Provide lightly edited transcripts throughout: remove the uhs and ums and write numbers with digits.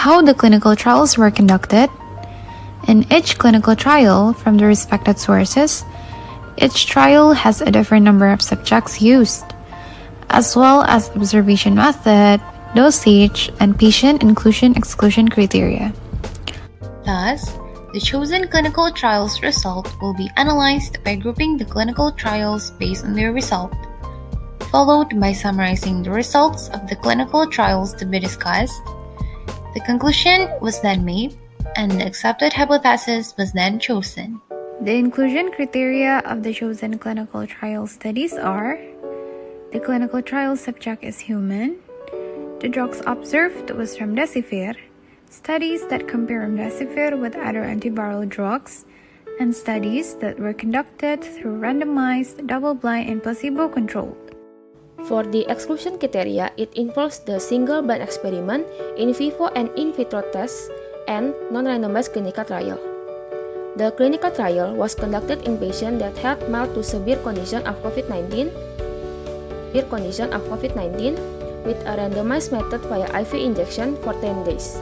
how the clinical trials were conducted. In each clinical trial, from the respected sources, each trial has a different number of subjects used, as well as observation method, dosage, and patient inclusion-exclusion criteria. Thus, the chosen clinical trials result will be analyzed by grouping the clinical trials based on their result, followed by summarizing the results of the clinical trials to be discussed. The conclusion was then made, and the accepted hypothesis was then chosen. The inclusion criteria of the chosen clinical trial studies are: the clinical trial subject is human, the drugs observed was remdesivir, studies that compare remdesivir with other antiviral drugs, and studies that were conducted through randomized, double-blind, and placebo-controlled. For the exclusion criteria, it involves the single-blind experiment, in vivo and in vitro tests, and non-randomized clinical trial. The clinical trial was conducted in patients that had mild to severe condition of COVID-19 with a randomized method via IV injection for 10 days.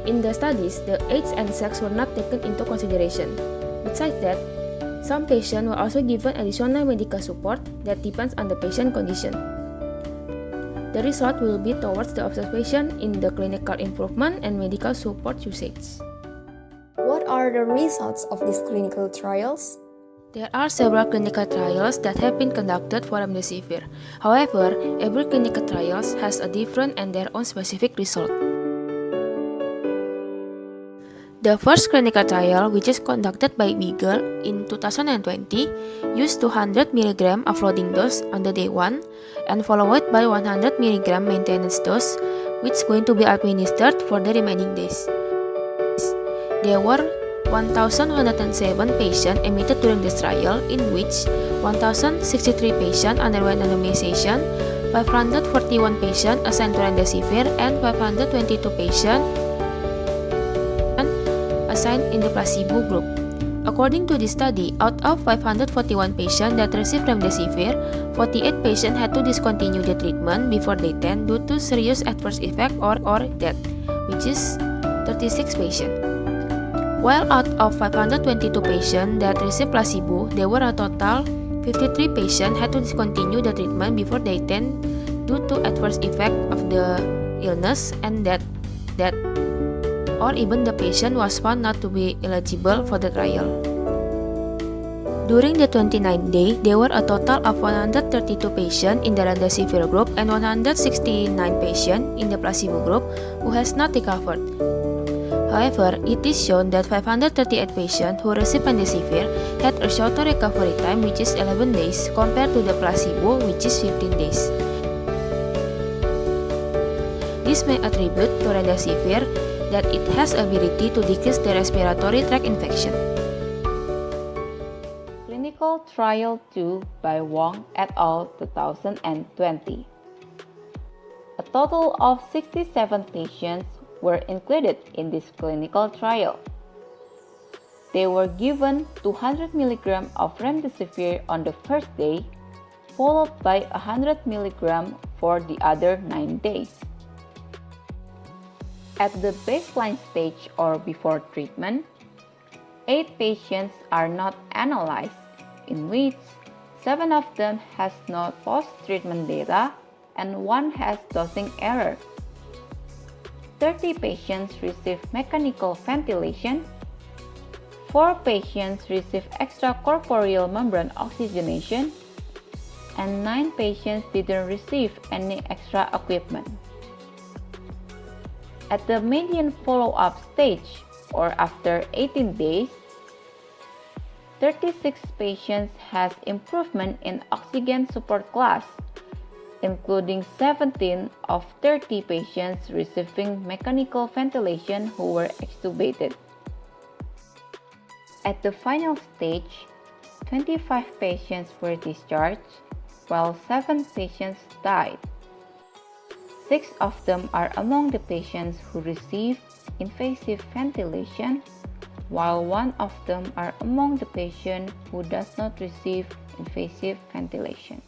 In the studies, the age and sex were not taken into consideration. Besides that, some patients were also given additional medical support that depends on the patient condition. The result will be towards the observation in the clinical improvement and medical support usage. What are the results of these clinical trials? There are several clinical trials that have been conducted for remdesivir. However, every clinical trial has a different and their own specific result. The first clinical trial, which is conducted by Beagle in 2020, used 200 mg of loading dose on the day 1 and followed by 100 mg maintenance dose, which is going to be administered for the remaining days. There were 1,107 patients admitted during this trial, in which 1,063 patients underwent randomization, 541 patients assigned to remdesivir, and 522 patients assigned in the placebo group. According to this study, out of 541 patients that received remdesivir, 48 patients had to discontinue the treatment before day 10 due to serious adverse effect or death, which is 36 patients. While out of 522 patients that received placebo, there were a total 53 patients had to discontinue the treatment before day 10 due to adverse effect of the illness and death, or even the patient was found not to be eligible for the trial. During the 29th day, there were a total of 132 patients in the remdesivir group and 169 patients in the placebo group who has not recovered. However, it is shown that 538 patients who received remdesivir had a shorter recovery time, which is 11 days, compared to the placebo, which is 15 days. This may attribute to remdesivir that it has ability to decrease the respiratory tract infection. Clinical Trial 2 by Wong et al. 2020. A total of 67 patients were included in this clinical trial. They were given 200 mg of remdesivir on the first day, followed by 100 mg for the other 9 days. At the baseline stage or before treatment, 8 patients are not analyzed, in which 7 of them has no post-treatment data and 1 has dosing error. 30 patients receive mechanical ventilation, 4 patients receive extracorporeal membrane oxygenation, and 9 patients didn't receive any extra equipment. At the median follow-up stage, or after 18 days, 36 patients has improvement in oxygen support class, including 17 of 30 patients receiving mechanical ventilation who were extubated. At the final stage, 25 patients were discharged, while 7 patients died. 6 of them are among the patients who received invasive ventilation, while 1 of them are among the patients who does not receive invasive ventilation.